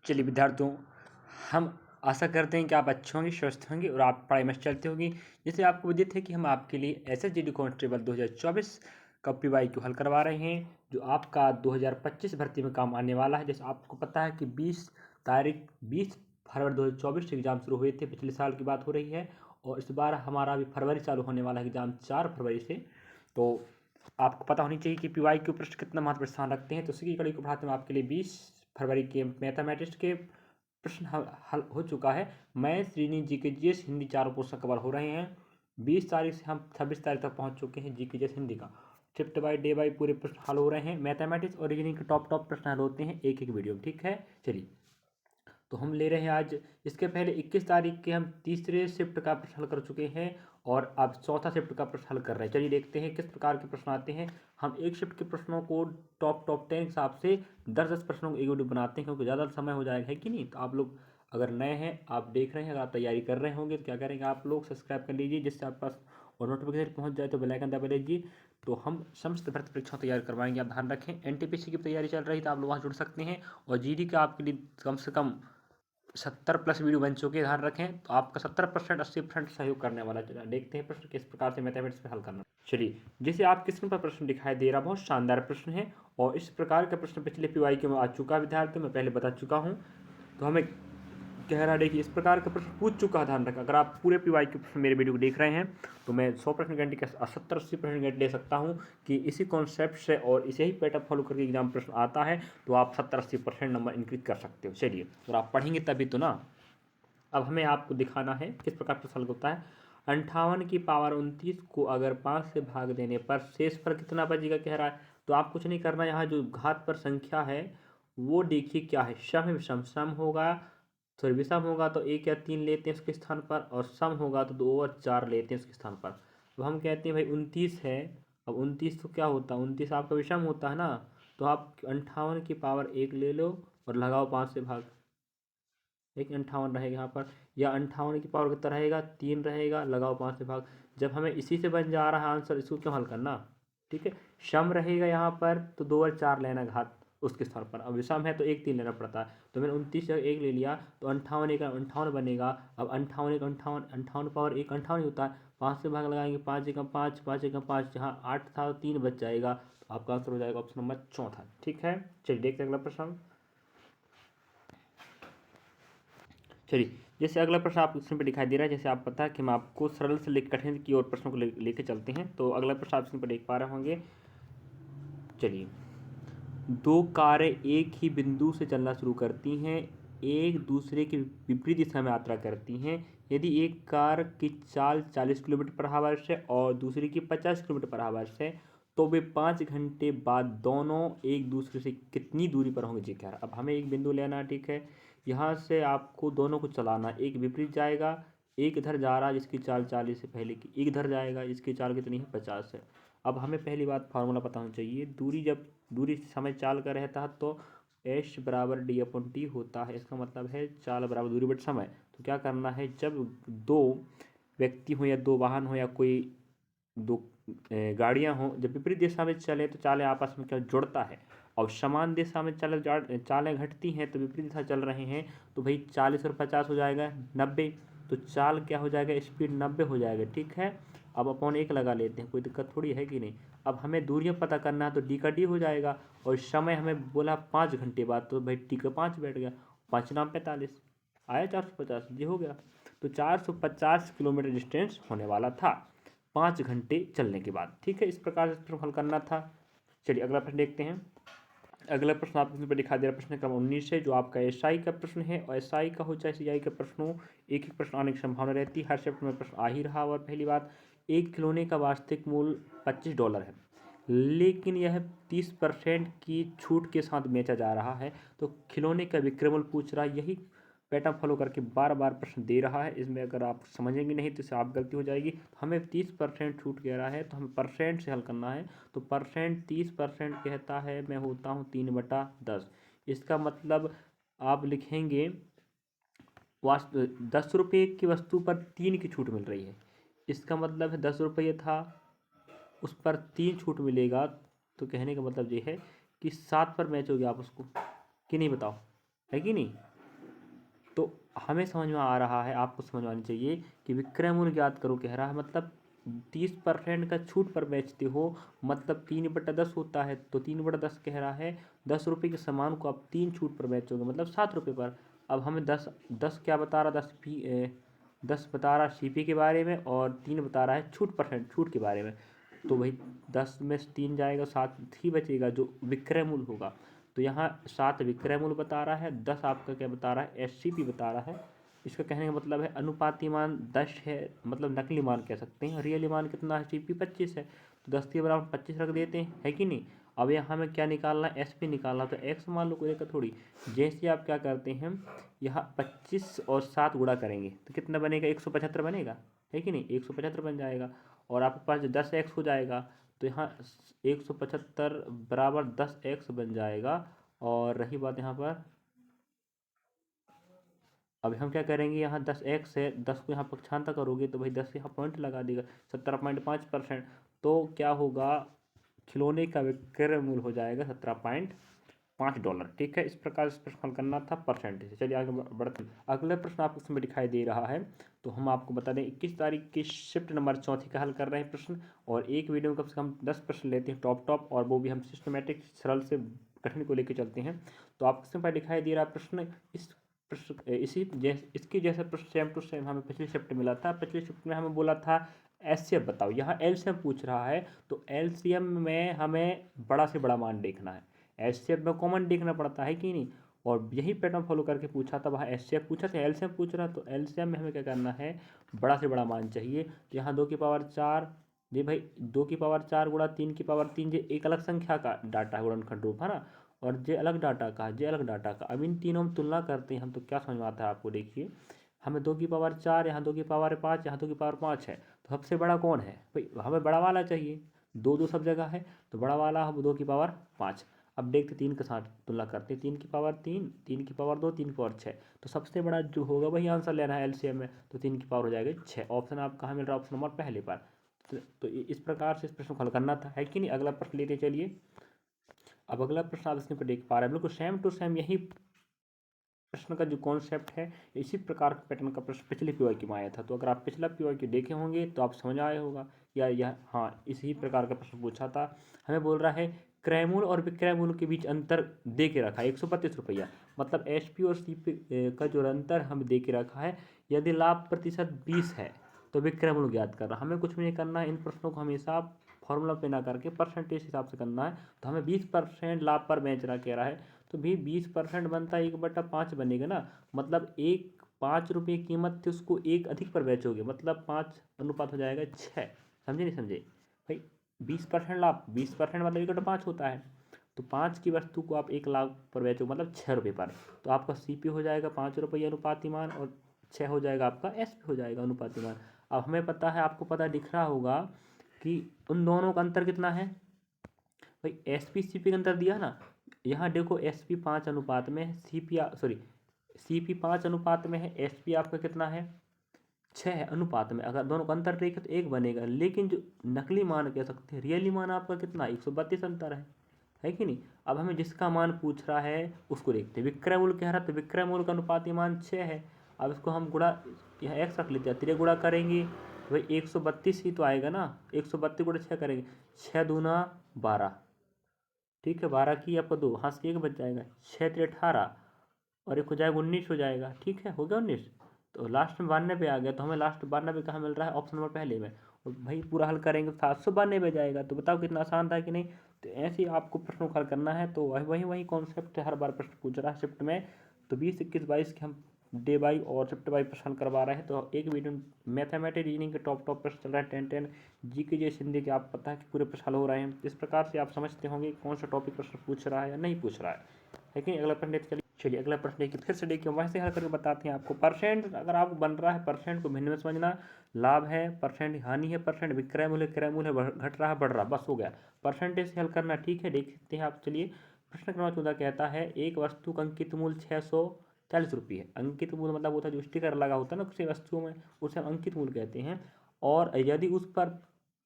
चलिए विद्यार्थियों, हम आशा करते हैं कि आप अच्छे होंगे, स्वस्थ होंगे और आप पढ़ाई में चलते होंगी। जैसे आपको विदित है कि हम आपके लिए एसएसजीडी कांस्टेबल 2024 का पीवाईक्यू हल करवा रहे हैं, जो आपका 2025 भर्ती में काम आने वाला है। जैसे आपको पता है कि 20 फरवरी 2024 से एग्ज़ाम शुरू हुए थे, पिछले साल की बात हो रही है, और इस बार हमारा अभी फरवरी चालू होने वाला है एग्ज़ाम 4 फरवरी से। तो आपको पता होनी चाहिए कि पीवाईक्यू प्रश्न कितना महत्व स्थान रखते हैं। तो उसी की कड़ी को बढ़ाते हम आपके लिए 20 फरवरी के मैथमेटिक्स के प्रश्न हल हो चुका है। Maths, reasoning, GK, GS, Hindi चारों पोर्शन कवर हो रहे हैं। 20 तारीख से हम 26 तारीख तक पहुंच चुके हैं। जीके, जीएस, हिंदी का शिफ्ट बाय डे बाय पूरे प्रश्न हल हो रहे हैं। मैथमेटिक्स और रीजनिंग के टॉप प्रश्न हल होते हैं एक एक वीडियो में, ठीक है। चलिए, तो हम ले रहे हैं आज। इसके पहले 21 तारीख के हम तीसरे शिफ्ट का प्रश्न हल कर चुके हैं और अब चौथा शिफ्ट का प्रश्न हल कर रहे हैं। चलिए देखते हैं किस प्रकार के प्रश्न आते हैं। हम एक शिफ्ट के प्रश्नों को टॉप 10 के हिसाब से 10-10 प्रश्नों को एक वीडियो बनाते हैं, क्योंकि ज़्यादा समय हो जाएगा, है कि नहीं। तो आप लोग अगर नए हैं, आप देख रहे हैं, अगर आप तैयारी कर रहे होंगे तो क्या करेंगे, आप लोग सब्सक्राइब कर लीजिए, जिससे आप पास और नोटिफिकेशन पहुंच जाए तो बेल आइकन दबा लीजिए। तो हम समस्त भर्ती परीक्षा तैयार करवाएंगे। आप ध्यान रखें, एनटीपीसी की तैयारी चल रही है तो आप लोग वहाँ जुड़ सकते हैं, और जीडी का आपके लिए कम से कम 70+ वीडियो बन चुके हैं। ध्यान रखें, तो आपका 70% 80% सहयोग करने वाला है। देखते हैं प्रश्न किस प्रकार से मैथमेटिक्स में हल करना। चलिए, जैसे आपके स्क्रीन पर प्रश्न दिखाई दे रहा, बहुत शानदार प्रश्न है, और इस प्रकार का प्रश्न पिछले पीवाईक्यू में आ चुका है विद्यार्थियों, मैं पहले बता चुका हूँ। तो हमें कह रहा है कि इस प्रकार का प्रश्न पूछ चुका है। ध्यान रखें, अगर आप पूरे पीवाईक्यू प्रश्न मेरे वीडियो को देख रहे हैं तो मैं 100% गारंटी के 70-80% गारंटी दे सकता हूँ कि इसी कॉन्सेप्ट से और इसे ही पैटर्न फॉलो करके एग्जाम प्रश्न आता है, तो आप 70-80% नंबर इंक्रीज कर सकते हो। चलिए, और आप पढ़ेंगे तभी तो ना। अब हमें आपको दिखाना है किस प्रकार प्रश्न होता है। 58 की पावर 29 को अगर 5 से भाग देने पर शेष पर कितना बचेगा, कह रहा है। तो आप कुछ नहीं करना, यहाँ जो घात पर संख्या है वो देखिए क्या है। सम विषम, सम होगा सॉरी विषम होगा तो 1 या 3 लेते हैं उसके स्थान पर, और सम होगा तो 2 और 4 लेते हैं उसके स्थान पर। तो हम कहते हैं भाई 29 है। अब 29 तो क्या होता है, 29 आपका विषम होता है ना। तो आप 58 की पावर 1 ले लो और लगाओ 5 से भाग, एक 58 रहेगा यहाँ पर, या 58 की पावर कितना रहेगा, 3 रहेगा, लगाओ 5 से भाग। जब हमें इसी से बन जा रहा है आंसर, इसको क्यों हल करना, ठीक है। सम रहेगा यहाँ पर तो 2 और 4 लेना घात उसके स्थान पर। अब विषम है तो 1 3 लेना पड़ता है। तो मैंने 29 जगह 1 ले लिया, तो 58 एक 58 बनेगा। अब 58 एक 58, 58 पावर 1 58 ही होता है। 5 से भाग लगाएंगे, 5 एकम 5, 5 एकम 5, जहाँ 8 था 3 बच जाएगा। तो आपका आंसर हो जाएगा ऑप्शन नंबर चौथा, ठीक है। चलिए देखते हैं अगला प्रश्न। चलिए, जैसे अगला प्रश्न आपको स्क्रीन पर दिखाई दे रहा है, जैसे आप पता है कि हम आपको सरल से लेकर कठिन की ओर प्रश्नों को लेकर चलते हैं। तो अगला प्रश्न आप स्क्रीन पर देख पा रहे होंगे। चलिए, 2 कारें एक ही बिंदु से चलना शुरू करती हैं, एक दूसरे के विपरीत दिशा में यात्रा करती हैं। यदि एक कार की चाल 40 किलोमीटर पर आवर्स है और दूसरी की 50 किलोमीटर पर आवर्स है, तो वे 5 घंटे बाद दोनों एक दूसरे से कितनी दूरी पर होंगे, जी कह रहा। अब हमें एक बिंदु लेना है, ठीक है। यहाँ से आपको दोनों को चलाना, एक विपरीत जाएगा, एक इधर जा रहा है जिसकी चाल 40 से पहले की, एक इधर जाएगा जिसकी चाल कितनी है, 50 है। अब हमें पहली बात फार्मूला पता होना चाहिए। दूरी समय चाल का रहता है तो एच बराबर D/T होता है। इसका मतलब है चाल बराबर दूरी बट समय। तो क्या करना है, जब 2 व्यक्ति हो या 2 वाहन हो या कोई 2 गाड़ियां हो, जब विपरीत दिशा में चले तो चालें आपस में क्या जुड़ता है, और समान दिशा में चालें घटती हैं, तो विपरीत दिशा चल रहे हैं तो भाई 40 और 50 हो जाएगा 90। तो चाल क्या हो जाएगा, स्पीड 90 हो जाएगा, ठीक है। अब अपन 1 लगा लेते हैं, कोई दिक्कत थोड़ी है कि नहीं। अब हमें दूरियां पता करना है तो D का D हो जाएगा, और समय हमें बोला 5 घंटे बाद, तो भाई T का 5 बैठ गया, 5 नाम 45 आया, 450 ये हो गया। तो 450 किलोमीटर डिस्टेंस होने वाला था 5 घंटे चलने के बाद, ठीक है। इस प्रकार से हल करना था। चलिए अगला प्रश्न देखते हैं। अगला प्रश्न आपको यहाँ पर दिखा दे रहा, प्रश्न क्रम 19 है, जो आपका एसआई का प्रश्न है। और एसआई का हो चाहे सीआई का प्रश्न हो, एक एक प्रश्न आने की संभावना रहती है। हर शिफ्ट में प्रश्न आ ही रहा। और पहली बात, एक खिलौने का वास्तविक मूल्य $25 है, लेकिन यह 30% की छूट के साथ बेचा जा रहा है। तो खिलौने का विक्रय मूल्य पूछ रहा है। यही पैटर्न फॉलो करके बार बार प्रश्न दे रहा है। इसमें अगर आप समझेंगे नहीं तो इससे आप गलती हो जाएगी। हमें 30% छूट कह रहा है तो हमें परसेंट से हल करना है। तो परसेंट 30% कहता है, मैं होता हूँ 3/10। इसका मतलब आप लिखेंगे 10 रुपये की वस्तु पर 3 की छूट मिल रही है। इसका मतलब है 10 रुपये था, उस पर 3 छूट मिलेगा। तो कहने का मतलब ये है कि 7 पर मैच हो गया आप उसको, कि नहीं, बताओ, है कि नहीं। हमें समझ में आ रहा है, आपको समझ में आनी चाहिए कि विक्रय मूल्य ज्ञात करो कह रहा है, मतलब 30% का छूट पर बेचते हो, मतलब 3/10 होता है, तो 3/10 कह रहा है 10 रुपये के सामान को आप 3 छूट पर बेचोगे, मतलब 7 रुपये पर। अब हमें 10 क्या बता रहा, 10 बता रहा सीपी के बारे में, और 3 बता रहा है छूट के बारे में। तो वही 10 में से 3 जाएगा, 7 ही बचेगा जो विक्रय मूल्य होगा। तो यहाँ 7 विक्रय मूल्य बता रहा है, 10 आपका क्या बता रहा है, एससीपी बता रहा है। इसका कहने का मतलब है अनुपाती मान 10 है, मतलब नकली मान कह सकते हैं। रियली मान कितना है, सीपी 25 है, तो 10 के बराबर 25 रख देते हैं, है कि नहीं। अब यहाँ हमें क्या निकालना है, एसपी निकालना, तो एक्स मान लो कोई दिक्कत थोड़ी। जैसे आप क्या करते हैं, यहाँ 25 और 7 गुणा करेंगे तो कितना बनेगा, 175 बनेगा, है कि नहीं, 175 बन जाएगा। और आपके पास जो 10x हो जाएगा, तो यहाँ 175 बराबर 10x बन जाएगा। और रही बात यहाँ पर, अब हम क्या करेंगे, यहाँ 10x है, 10 को यहाँ पक्षांतर करोगे तो भाई 10 यहाँ पॉइंट लगा देगा, 17.5%। तो क्या होगा, खिलौने का विक्रय मूल्य हो जाएगा $17.5। ठीक है, इस प्रकार इस प्रश्न हल करना था परसेंटेज से। चलिए आगे बढ़ते हैं। अगला प्रश्न आपको इसमें दिखाई दे रहा है, तो हम आपको बता दें 21 तारीख की शिफ्ट नंबर 4 का हल कर रहे हैं प्रश्न, और एक वीडियो में कम से कम 10 प्रश्न लेते हैं टॉप, और वो भी हम सिस्टमेटिक सरल से कठिन को लेकर चलते हैं। तो आपको इसमें दिखाई दे रहा प्रश्न, इस प्रश्न इसकी जैसे प्रश्न सेम टू सेम हमें पिछली शिफ्ट मिला था। पिछली शिफ्ट में हमें बोला था एचसीएफ बताओ, यहाँ एलसीएम पूछ रहा है, तो एलसीएम में हमें बड़ा से बड़ा मान देखना है। एचसीएफ में कॉमन देखना पड़ता है कि नहीं, और यही पैटर्न फॉलो करके पूछा था, वहाँ एचसीएफ पूछा था, एलसीएम पूछ रहा, तो एलसीएम में हमें क्या करना है, बड़ा से बड़ा मान चाहिए। तो यहाँ 2 की पावर 4, जी भाई 2 की पावर 4 गुणा 3 की पावर 3, ये एक अलग संख्या का डाटा है, गुणनखंड रूप है ना, और जे अलग डाटा का, जे अलग डाटा का। अब इन तीनों में तुलना करते हैं हम, तो क्या समझ में आता है आपको, देखिए हमें 2 की पावर 4, यहाँ 2 की पावर 5, यहाँ 2 की पावर 5 है, तो सबसे बड़ा कौन है भाई, हमें बड़ा वाला चाहिए। दो दो सब जगह है, तो बड़ा वाला हम 2 की पावर 5। अब देखते 3 के साथ तुलना करते हैं, 3 की पावर 3, 3 की पावर 2, 3 की पावर 6, तो सबसे बड़ा जो होगा वही आंसर लेना है एलसीएम में, तो 3 की पावर हो जाएगा 6। ऑप्शन आपको कहाँ मिल रहा है, ऑप्शन नंबर पहले पर। तो इस प्रकार से इस प्रश्न को हल करना था, है कि नहीं। अगला प्रश्न लेते चलिए। अब अगला प्रश्न आप इसमें देख पा रहे हैं, बिल्कुल सेम टू सेम यही प्रश्न का जो कॉन्सेप्ट है, इसी प्रकार का पैटर्न का प्रश्न पिछले पीवाईक्यू में आया था। तो अगर आप पिछला पीवाईक्यू देखे होंगे तो आप समझ आए होगा, या यह हाँ इसी प्रकार का प्रश्न पूछा था। हमें बोल रहा है क्रय मूल्य और विक्रय मूल्य के बीच अंतर दे के रखा है 132 रुपया, मतलब एचपी और सीपी का जो अंतर हमें दे के रखा है। यदि लाभ प्रतिशत 20 है तो विक्रय मूल्य ज्ञात करना। हमें कुछ भी नहीं करना है, इन प्रश्नों को हमेशा फॉर्मूला पे ना करके परसेंटेज हिसाब से करना है। तो हमें 20% लाभ पर बेचना कह रहा है, तो भी 20% बनता है 1/5 बनेगा ना, मतलब 5 रुपये कीमत थी, उसको 1 अधिक पर बेचोगे, मतलब 5 अनुपात हो जाएगा 6। समझे नहीं समझे भाई, 20% लाभ, 20% मतलब 1/5 होता है, तो 5 की वस्तु को आप 1 लाख पर बेचो, मतलब 6 रुपये पर। तो आपका सीपी हो जाएगा 5 रुपये अनुपाती मान, और 6 हो जाएगा आपका एसपी हो जाएगा अनुपाती मान। अब हमें पता है, आपको पता दिख रहा होगा कि उन दोनों का अंतर कितना है भाई, एसपी सीपी का अंतर दिया ना। यहाँ देखो एसपी 5 अनुपात में है, सीपी 5 अनुपात में है, एसपी आपका कितना है 6 अनुपात में। अगर दोनों का अंतर देखें तो 1 बनेगा, लेकिन जो नकली मान कह सकते हैं, रियली मान आपका कितना 132 अंतर है कि नहीं। अब हमें जिसका मान पूछ रहा है उसको देखते हैं। विक्रय मूल्य कह रहा है, तो विक्रय मूल्य का अनुपाती मान 6 है। अब इसको हम गुणा, यहाँ एक्स रख लेते हैं, तिरे गुणा करेंगे तो भाई 132 ही तो आएगा ना, 132 गुणा 6 करेंगे, 6 दूना 12, ठीक है, 12 की आपको 2 हाथ से 1 बच जाएगा, 6 × 3 = 18, और एक हो जाएगा 19 हो जाएगा, ठीक है, हो गया 19। तो लास्ट में 92 आ गया, तो हमें लास्ट 92 कहाँ मिल रहा है, ऑप्शन नंबर पहले में। और भाई पूरा हल करेंगे तो 792 जाएगा। तो बताओ कितना आसान था कि नहीं। तो ऐसे ही आपको प्रश्नों को हल करना है, तो वही कॉन्सेप्ट हर बार प्रश्न पूछ रहा है शिफ्ट में। तो 20, 21, 22 के हम डे बाई और शिफ्ट बाई प्रश्न करवा रहे हैं। तो एक वीडियो मैथमेटिक्स रीजनिंग के टॉप प्रश्न चल रहा है, 10 जी के जैसे हिंदी के, आप पता है कि पूरे प्रश्न हल हो रहे हैं। इस प्रकार से आप समझते होंगे कौन सा टॉपिक प्रश्न पूछ रहा है या नहीं पूछ रहा है कि नहीं। अगला प्रश्न चलिए अगला प्रश्न देखिए, फिर से देखिए वैसे हल करके बताते हैं आपको। परसेंट अगर आपको बन रहा है, परसेंट को भिन्न में समझना, लाभ है, परसेंट हानि है, परसेंट विक्रय मूल्य, क्रय मूल्य घट रहा है बढ़ रहा, बस हो गया। परसेंटेज से हल करना, ठीक है, देखते हैं आप। चलिए प्रश्न क्रमांक 14 कहता है एक वस्तु का अंकित मूल्य 640 रुपये है। अंकित मूल्य मतलब होता है जो स्टिकर लगा होता है ना किसी वस्तुओं में, उसे हम अंकित मूल्य कहते हैं। और यदि उस पर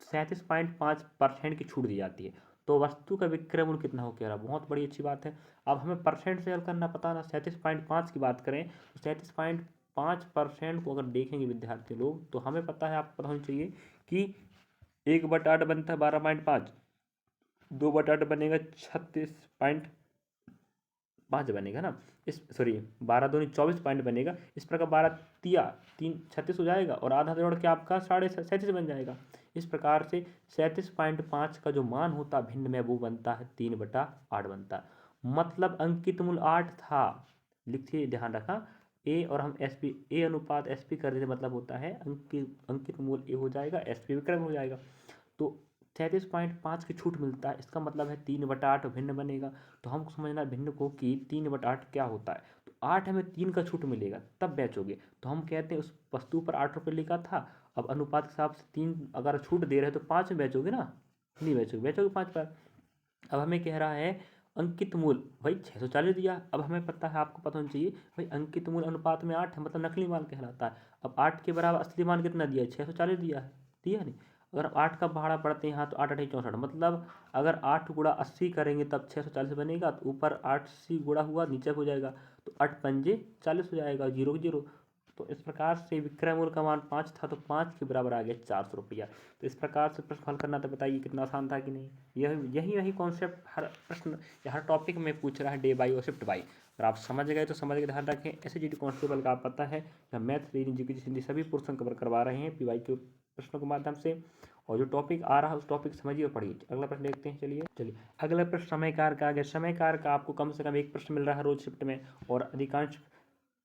37.5% की छूट दी जाती है तो वस्तु का विक्रय मूल्य कितना हो कह रहा है। बहुत बड़ी अच्छी बात है। अब हमें परसेंट से हल करना, पता ना 37.5 की बात करें तो 37. 5% को अगर देखेंगे विद्यार्थी लोग, तो हमें पता है, आपको पता होना चाहिए कि 1/8 बनता है 12.5, 2/8 बनेगा 36.5 बनेगा ना, इस सॉरी 12 दूनी 24 पॉइंट बनेगा। इस प्रकार 12 तिया 3 36 हो जाएगा और आधा जोड़ के आपका 37.5 बन जाएगा। इस प्रकार से 37.5 का जो मान होता है भिन्न में, वो बनता है 3/8 बनता है। मतलब अंकित मूल 8 था, लिखिए ध्यान रखा, ए और हम एस पी, ए अनुपात एस पी कर देते, मतलब होता है अंकित मूल ए हो जाएगा, एस पी विक्रम हो जाएगा। तो 37.5 की छूट मिलता है, इसका मतलब है 3/8 भिन्न बनेगा। तो हमको समझना भिन्न को कि 3/8 क्या होता है। तो 8 हमें 3 का छूट मिलेगा तब बेचोगे। तो हम कहते हैं उस वस्तु पर 8 रुपये लिखा था, अब अनुपात के हिसाब से 3 अगर छूट दे रहे हैं तो 5 में बेचोगे ना, नहीं बेचोगे, बेचोगे 5 पर। अब हमें कह रहा है अंकित मूल, भाई 640 दिया। अब हमें पता है, आपको पता होना चाहिए भाई अंकित मूल अनुपात में 8 है, मतलब नकली मान कहलाता है। अब 8 के बराबर असली मान कितना दिया है, 640 दिया है, दिया नहीं। अगर 8 का भाड़ा पढ़ते हैं यहाँ, तो 8 8 64, मतलब अगर 8 गुणा 80 करेंगे तब 640 बनेगा। तो ऊपर 80 गुणा हुआ, नीचे हो जाएगा, तो 8 पंजे 40 हो जाएगा, 0 0। तो इस प्रकार से विक्रय मूल्य का मान 5 था, तो 5 के बराबर आ गया 400 रुपया। तो इस प्रकार से प्रश्न हल करना, तो बताइए कितना आसान था कि नहीं। यही कॉन्सेप्ट हर प्रश्न या हर टॉपिक में पूछ रहा है, डे बाई और शिफ्ट बाई। अगर आप समझ गए तो समझ के ध्यान रखें। ऐसे जीडी कांस्टेबल का आप पता है हम मैथ, रीजनिंग, जीके, हिंदी सभी पोर्शन कवर करवा रहे हैं पीवाई के प्रश्नों के माध्यम से। और जो टॉपिक आ रहा है उस टॉपिक समझिए और पढ़िए। अगला प्रश्न देखते हैं, चलिए अगला प्रश्न समय कार का आ गया। समय कार का आपको कम से कम एक प्रश्न मिल रहा है रोज शिफ्ट में, और अधिकांश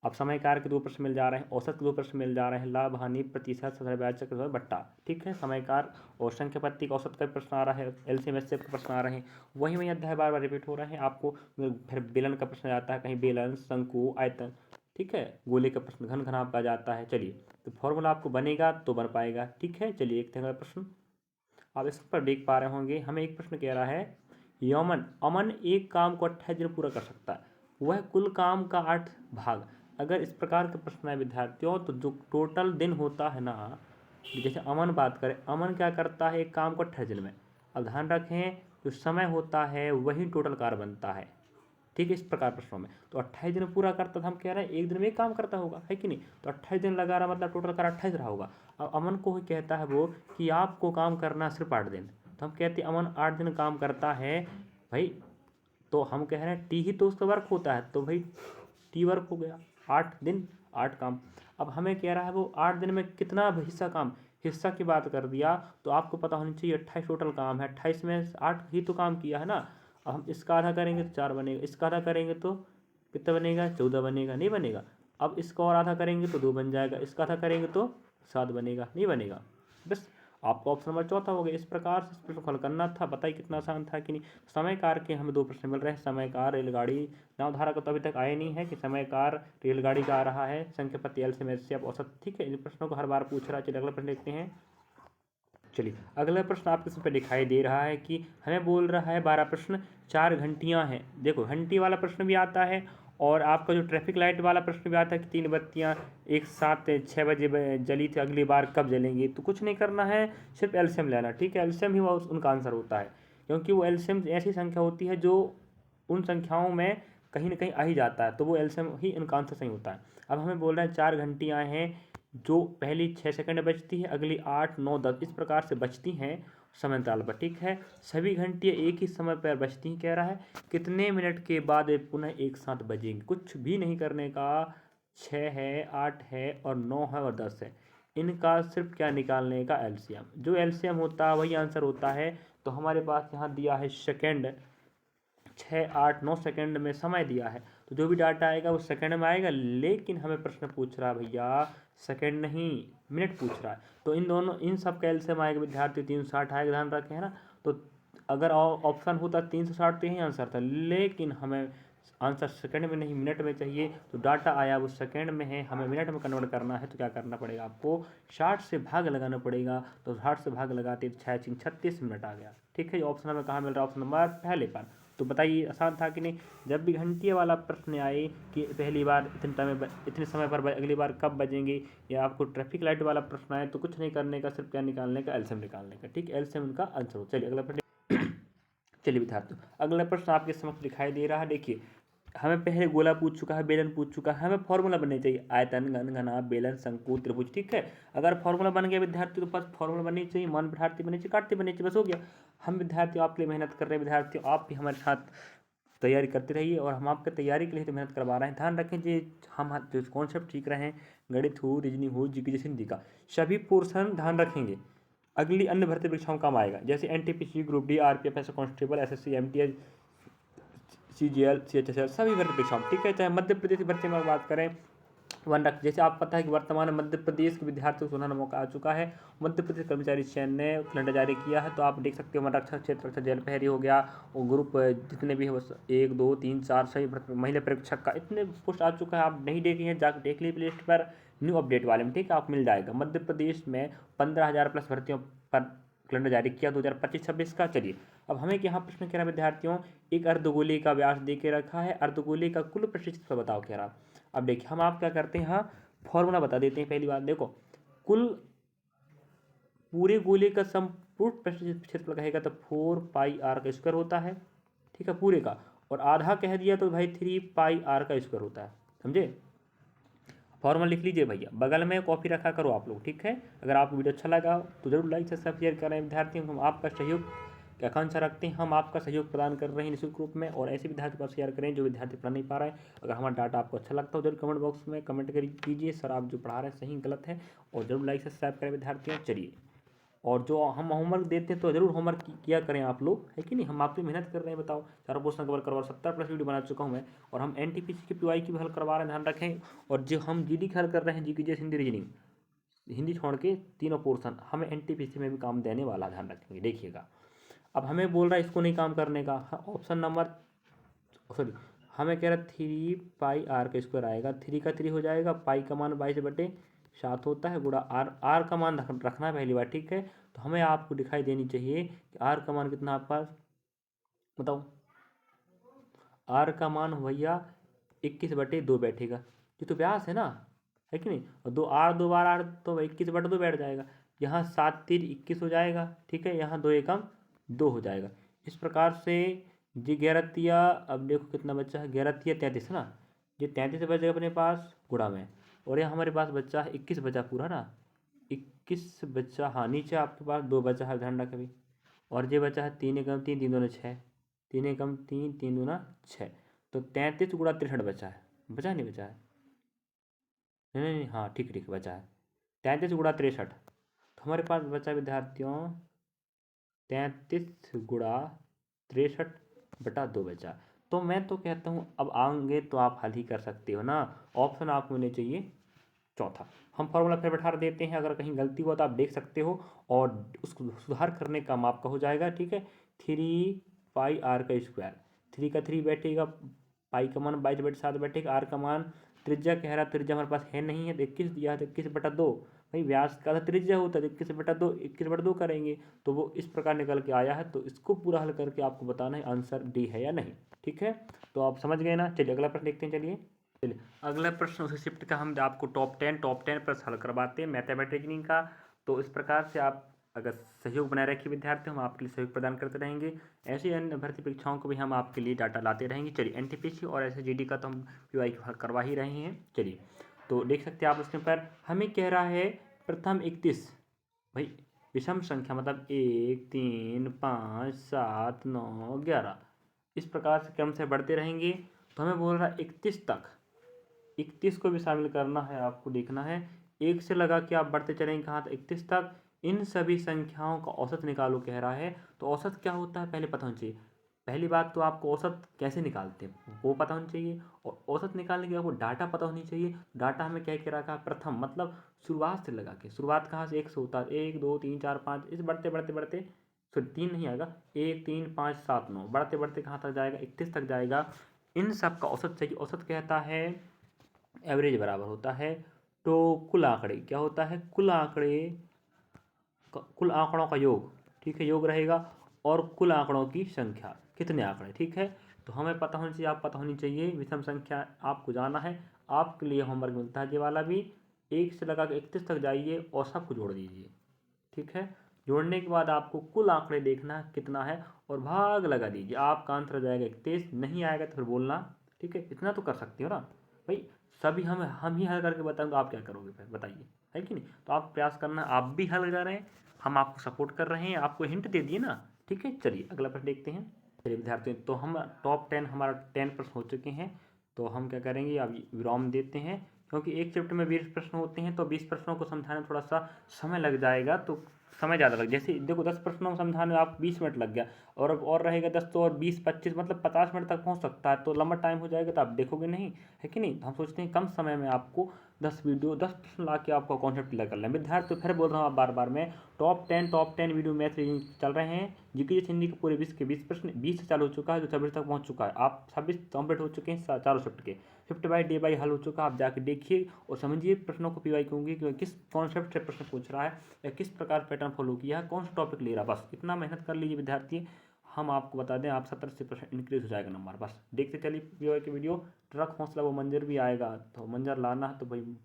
अब समय कार के 2 प्रश्न मिल जा रहे हैं, औसत के 2 प्रश्न मिल जा रहे हैं, लाभ हानि प्रतिशत, सदर ब्याज चक्र, बट्टा। ठीक है, समय कार और संख्या पत्ती का औसत का प्रश्न आ रहा है, एलसीएम एचसीएफ का प्रश्न आ रहे हैं। वही अध्याय बार बार रिपीट हो रहे हैं। आपको फिर बेलन का प्रश्न आता है, कहीं बेलन, शंकु, आयतन, ठीक है, गोले का प्रश्न, घन घनाभ का जाता है। चलिए, तो फॉर्मूला आपको बनेगा तो बन पाएगा। ठीक है, चलिए एक अगला प्रश्न आप इस पर देख पा रहे होंगे। हमें एक प्रश्न कह रहा है, यमन अमन एक काम को 28 दिन पूरा कर सकता है, वह कुल काम का 8 भाग। अगर इस प्रकार का प्रश्न है विद्यार्थियों, तो जो टोटल दिन होता है ना, जैसे अमन बात करें, अमन क्या करता है एक काम को 28 दिन में। अब ध्यान रखें, जो समय होता है वही टोटल कार्य बनता है। ठीक है, इस प्रकार प्रश्नों में तो 28 दिन पूरा करता था, हम कह रहे हैं एक दिन में एक काम करता होगा, है कि नहीं। तो 28 दिन लगा रहा, मतलब टोटल कार्य 28 रहा होगा। अब अमन को ही कहता है वो कि आपको काम करना सिर्फ 8 दिन। तो हम कहते हैं अमन 8 दिन काम करता है भाई, तो हम कह रहे हैं टी ही तो उसका वर्क होता है, तो भाई टी वर्क हो गया, 8 दिन 8 काम। अब हमें कह रहा है वो 8 दिन में कितना हिस्सा काम, हिस्सा की बात कर दिया, तो आपको पता होनी चाहिए 28 टोटल काम है, 28 में 8 ही तो काम किया है ना। अब हम इसका आधा करेंगे तो 4 बनेगा, इसका आधा करेंगे तो कितना बनेगा, 14 बनेगा, नहीं बनेगा। अब इसका और आधा करेंगे तो 2 बन जाएगा, इसका आधा करेंगे तो 7 बनेगा, नहीं बनेगा। बस आपको ऑप्शन नंबर चौथा हो गया। इस प्रकार से इस प्रश्न को हल करना था। बताइए कितना आसान था कि नहीं। समय कार के हमें 2 प्रश्न मिल रहे हैं, समय कार रेलगाड़ी, नावधारा का तो अभी तक आया नहीं है कि समय कार रेलगाड़ी का आ रहा है, संख्या पत्ती एलसीएम एचसीएफ औसत। ठीक है, इन प्रश्नों को हर बार पूछ रहा है। चलिए अगला प्रश्न देखते हैं। चलिए अगला प्रश्न आपके इसमें दिखाई दे रहा है कि हमें बोल रहा है 12 प्रश्न 4 घंटियां हैं। देखो घंटी वाला प्रश्न भी आता है, और आपका जो ट्रैफिक लाइट वाला प्रश्न भी आता है कि 3 बत्तियां एक साथ 6 बजे जली थी, अगली बार कब जलेंगी। तो कुछ नहीं करना है, सिर्फ एलसीएम लेना। ठीक है, एलसीएम ही उनका आंसर होता है, क्योंकि वो एलसीएम ऐसी संख्या होती है जो उन संख्याओं में कहीं ना कहीं आ ही जाता है, तो वो एलसीएम ही उनका आंसर सही होता है। अब हमें बोल रहे हैं 4 घंटियां हैं, जो पहली 6 सेकंड बजती है, अगली 8 9 10 इस प्रकार से बजती हैं समय अंतराल पर। ठीक है, सभी घंटियाँ एक ही समय पर बजती हैं। कह रहा है कितने मिनट के बाद वे पुनः एक साथ बजेंगे। कुछ भी नहीं करने का, 6 है, 8 है और 9 है और 10 है, इनका सिर्फ क्या निकालने का, एलसीएम। जो एलसीएम होता है वही आंसर होता है। तो हमारे पास यहाँ दिया है सेकेंड, 6 8 9 सेकंड में समय दिया है, तो जो भी डाटा आएगा वो सेकंड में आएगा। लेकिन हमें प्रश्न पूछ रहा है भैया सेकंड नहीं, मिनट पूछ रहा है। तो इन दोनों, इन सब का एलसीएम आएगा विद्यार्थी 360 आएगा, ध्यान रखें, है ना। तो अगर ऑप्शन होता 360 तो यही आंसर था, लेकिन हमें आंसर सेकंड में नहीं मिनट में चाहिए। तो डाटा आया वो सेकंड में है, हमें मिनट में कन्वर्ट करना है। तो क्या करना पड़ेगा आपको, 60 से भाग लगाना पड़ेगा। तो 60 से भाग लगाते 6 36 मिनट आ गया। ठीक है, ऑप्शन हमें कहाँ मिल रहा है, ऑप्शन नंबर पहले पर। तो बताइए आसान था कि नहीं। जब भी घंटिया वाला प्रश्न आए कि पहली बार इतने समय पर अगली बार कब बजेंगे, या आपको ट्रैफिक लाइट वाला प्रश्न आए, तो कुछ नहीं करने का, सिर्फ क्या निकालने का, एलसीएम निकालने का। ठीक, एलसीएम उनका आंसर हो। चलिए अगला प्रश्न चलिए विद्यार्थियों, अगला प्रश्न आपके समक्ष दिखाई दे रहा है। देखिए हमें पहले गोला पूछ चुका है, बेलन पूछ चुका है, हमें फॉर्मूला बननी चाहिए, आयतन, घन, घना, बेलन, शंकु, त्रिभुज। ठीक है, अगर फॉर्मूला बन गया विद्यार्थी तो बस फॉर्मूला बननी चाहिए, मान विद्यार्थी बननी चाहिए, काटते बननी चाहिए, बस हो गया। हम विद्यार्थी आपके लिए मेहनत कर रहे हैं, विद्यार्थी आप भी हमारे साथ तैयारी करते रहिए और हम आपके तैयारी के लिए तो मेहनत करवा रहे हैं। ध्यान रखें जी, हम जो कॉन्सेप्ट सीख रहे हैं, गणित हो, रीजनिंग हो, जीके जैसे हिंदी का सभी पोर्शन ध्यान रखेंगे, अगली अन्य भर्ती परीक्षाओं काम आएगा, जैसे NTPC, group D, RPF, SI constable, SSC, MTS, CGL, CHSL, सभी भर्ती परीक्षाओं। ठीक है, चाहे मध्य प्रदेश की भर्ती में बात करें, वन रख, जैसे आप पता है कि वर्तमान में मध्य प्रदेश के विद्यार्थियों को सुनहरा मौका आ चुका है, मध्य प्रदेश कर्मचारी चयन ने कैलेंडर जारी किया है, तो आप देख सकते हो वन रक्षक, क्षेत्र रक्षक, जेल प्रहरी हो गया, और ग्रुप जितने भी है 1 2 3 4 सभी महिला परीक्षक का इतने पोस्ट आ चुका है, आप नहीं देखे हैं जाकर देख लीजिए प्ले लिस्ट पर, न्यू अपडेट वाले में। ठीक है, आप मिल जाएगा। मध्य प्रदेश में 15,000 प्लस भर्तियों पर कैलेंडर जारी किया 2025-26 का। चलिए, अब हमें यहाँ प्रश्न कह रहा है विद्यार्थियों, एक अर्धगोले का व्यास दे के रखा है, अर्धगोले का कुल प्रतिशत बताओ कह रहा। अब देखिए, हम आप क्या करते हैं, हाँ फॉर्मूला बता देते हैं। पहली बात देखो, कुल पूरे गोले का संपूर्ण प्रतिशत क्षेत्रफल कहेगा तो 4 पाई आर का स्क्वायर होता है। ठीक है, पूरे का, और आधा कह दिया तो भाई 3 पाई आर का स्क्वायर होता है। समझे, फॉर्मूला लिख लीजिए भैया, बगल में कॉपी रखा करो आप लोग। ठीक है, अगर आपको वीडियो अच्छा लगा तो जरूर लाइक सब्सक्राइब शेयर करें। विद्यार्थियों हम आपका सहयोग की आकांक्षा रखते हैं, हम आपका सहयोग प्रदान कर रहे हैं निःशुल्क रूप में, और ऐसे विद्यार्थी पास शेयर करें जो विद्यार्थी पढ़ नहीं पा रहे हैं। अगर हमारा डाटा आपको अच्छा लगता हो जरूर कमेंट बॉक्स में कमेंट कीजिए, सर आप जो पढ़ा रहे हैं सही गलत है, और जरूर लाइक सब्सक्राइब करें विद्यार्थियों। चलिए, और जो हम होमवर्क देते हैं तो जरूर होमवर्क किया करें आप लोग, है कि नहीं, हम आपकी मेहनत कर रहे हैं। बताओ, चारों क्वेश्चन कवर करवा 70 प्लस वीडियो बना चुका हूँ मैं, और हम एनटीपीसी की पीवाई की भी हल करवा रहे हैं, ध्यान रखें। और जो हम जीडी की हल कर रहे हैं, जीके जैसे हिंदी रीजनिंग, हिंदी छोड़ के तीनों पोर्शन हमें एनटीपीसी में भी काम देने वाला, ध्यान रखेंगे। देखिएगा, अब हमें बोल रहा है इसको नहीं काम करने का, ऑप्शन नंबर सॉरी, हमें कह रहा है 3 पाई आर का स्क्वायर आएगा, 3 का 3 हो जाएगा, पाई का मान 22/7 होता है, गुणा आर, आर का मान रखना है पहली बार। ठीक है, तो हमें आपको दिखाई देनी चाहिए कि आर का मान कितना आपके पास, बताओ। आर का मान भैया 21/2 बैठेगा, ये तो व्यास है ना, है कि नहीं, और 2 आर, 2 बार आर तो 21/2 बैठ जाएगा। यहाँ 7 3 21 हो जाएगा। ठीक है, यहाँ 2 एकम 2 हो जाएगा। इस प्रकार से जी 11 अब देखो कितना बच्चा है, 11 33 ना, ये 33 बचेगा अपने पास गुणा में, और यहाँ हमारे पास बच्चा है 21 बचा पूरा ना, 21 बच्चा, हाँ नीचे आपके पास 2 बचा है, ध्यान रखें भाई, और ये बचा है 3 एकम 3 3 दूना 6, 3 एकम 3 3 दूना 6, तो 33 गुणा 63 बचा है, बचा नहीं बचा है, नहीं नहीं नहीं, हाँ ठीक ठीक बचा है, 33 गुणा 63, तो हमारे पास बचा विद्यार्थियों 33 गुणा 63/2 बचा। तो मैं तो कहता हूँ अब आएंगे तो आप हल ही कर सकते हो ना, ऑप्शन आपको मिलने चाहिए चौथा। हम फॉर्मूला फिर बैठा देते हैं, अगर कहीं गलती हुआ तो आप देख सकते हो, और उसको सुधार करने का काम आपका हो जाएगा। ठीक है, 3 पाई आर का स्क्वायर, 3 का 3 बैठेगा, पाई का मान 22/7 बैठेगा, आर का मान त्रिज्या कह रहा, त्रिज्या हमारे पास है नहीं है, तो 21 दिया है तो 21/2, भाई व्यास का त्रिज्या होता है, 21/2, 21/2 करेंगे तो वो इस प्रकार निकल के आया है। तो इसको पूरा हल करके आपको बताना है आंसर डी है या नहीं। ठीक है, तो आप समझ गए ना। चलिए अगला प्रश्न देखते हैं। चलिए अगला प्रश्न उसी शिफ्ट का, हम आपको टॉप 10 प्रश्न हल करवाते हैं मैथमेटिक्स का। तो इस प्रकार से आप अगर सहयोग बनाए रखिए विद्यार्थी, हम आपके लिए सहयोग प्रदान करते रहेंगे। ऐसी अन्य भर्ती परीक्षाओं को भी हम आपके लिए डाटा लाते रहेंगे। चलिए एनटीपीसी और एसएसजीडी का तो हम पीवाई हल करवा ही रहे हैं। चलिए, तो देख सकते हैं आप उसके पर हमें कह रहा है प्रथम 31, भाई विषम संख्या मतलब 1 3 5 7 9 11 इस प्रकार से क्रम से बढ़ते रहेंगे। तो हमें बोल रहा है 31 तक, 31 को भी शामिल करना है, आपको देखना है, एक से लगा के आप बढ़ते चलेंगे कहाँ तक, 31 तक। इन सभी संख्याओं का औसत निकालो कह रहा है। तो औसत क्या होता है पहले पता होना चाहिए। पहली बात तो आपको औसत कैसे निकालते हैं वो पता होना चाहिए, और औसत निकालने के बाद आपको डाटा पता होनी चाहिए। डाटा हमें क्या कह रखा है, प्रथम मतलब शुरुआत से लगा के, शुरुआत कहाँ से 1 से होता है, 1 2 3 4 5, इस बढ़ते बढ़ते बढ़ते, सॉरी 3 नहीं आएगा, 1 3 5 7 9 बढ़ते बढ़ते कहाँ तक जाएगा, 31 तक जाएगा। इन सब का औसत चाहिए। औसत कहता है एवरेज बराबर होता है, तो कुल आंकड़े क्या होता है, कुल आंकड़ों का योग। ठीक है, योग रहेगा, और कुल आंकड़ों की संख्या, कितने आंकड़े। ठीक है, तो हमें पता होनी चाहिए, आप पता होनी चाहिए, विषम संख्या आपको जाना है। आपके लिए होमवर्क मिलता है ये वाला भी, 1 से लगा के 31 तक जाइए और सबको जोड़ दीजिए। ठीक है, जोड़ने के बाद आपको कुल आंकड़े देखना कितना है और भाग लगा दीजिए, आपका आंसर हो जाएगा 31। नहीं आएगा तो फिर बोलना ठीक है, इतना तो कर सकते हो ना भाई। सभी हम ही हल करके बताएं तो आप क्या करोगे फिर बताइए, है कि नहीं। तो आप प्रयास करना, आप भी हल कर रहे हैं, हम आपको सपोर्ट कर रहे हैं, आपको हिंट दे दिए ना। ठीक है, चलिए अगला प्रश्न देखते हैं। चलिए विद्यार्थियों, तो हम टॉप 10 हमारा 10 प्रश्न हो चुके हैं। तो हम क्या करेंगे, अब विराम देते हैं, क्योंकि एक शिफ्ट में 20 प्रश्न होते हैं, तो 20 प्रश्नों को समझाने में थोड़ा सा समय लग जाएगा। तो समय ज़्यादा लग, जैसे देखो 10 प्रश्नों को समझाने में आप 20 मिनट लग गया, और रहेगा 10 तो और 20 25 मतलब 50 मिनट तक पहुंच सकता है, तो लंबा टाइम हो जाएगा, तो आप देखोगे नहीं, है कि नहीं। तो हम सोचते हैं कम समय में आपको 10 प्रश्न ला के आपको कॉन्सेप्ट क्लियर कर लें। विद्यार्थी तो फिर बोल रहा हूँ आप बार बार में, टॉप 10 वीडियो मैथ रीडिंग चल रहे हैं। जीके हिंदी के पूरे 20 के 20 प्रश्न 20 से चालू हो चुका है, जो 26 तक पहुंच चुका है। आप 26 कंप्लीट हो चुके हैं चारों शिफ्ट के, शिफ्ट बाय डे बाय हल हो चुका है। आप जाके देखिए और समझिए प्रश्नों को पीवाई क्योंकि किस कॉन्सेप्ट से प्रश्न पूछ रहा है, या किस प्रकार पैटर्न फॉलो किया है, कौन सा टॉपिक ले रहा है। बस इतना मेहनत कर लीजिए विद्यार्थी, हम आपको बता दें आप 70% इंक्रीज हो जाएगा नंबर। बस देखते चलिए पीवाई की वीडियो। ट्रक हौसला वो मंजर भी आएगा, तो मंजर लाना है तो भाई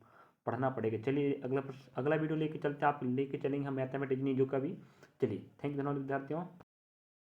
पढ़ना पड़ेगा। चलिए अगला वीडियो लेके चलते हैं, आप लेके चलेंगे हम मैथमेटिक्स नहीं जो कभी। चलिए थैंक यू धन्यवाद विद्यार्थियों।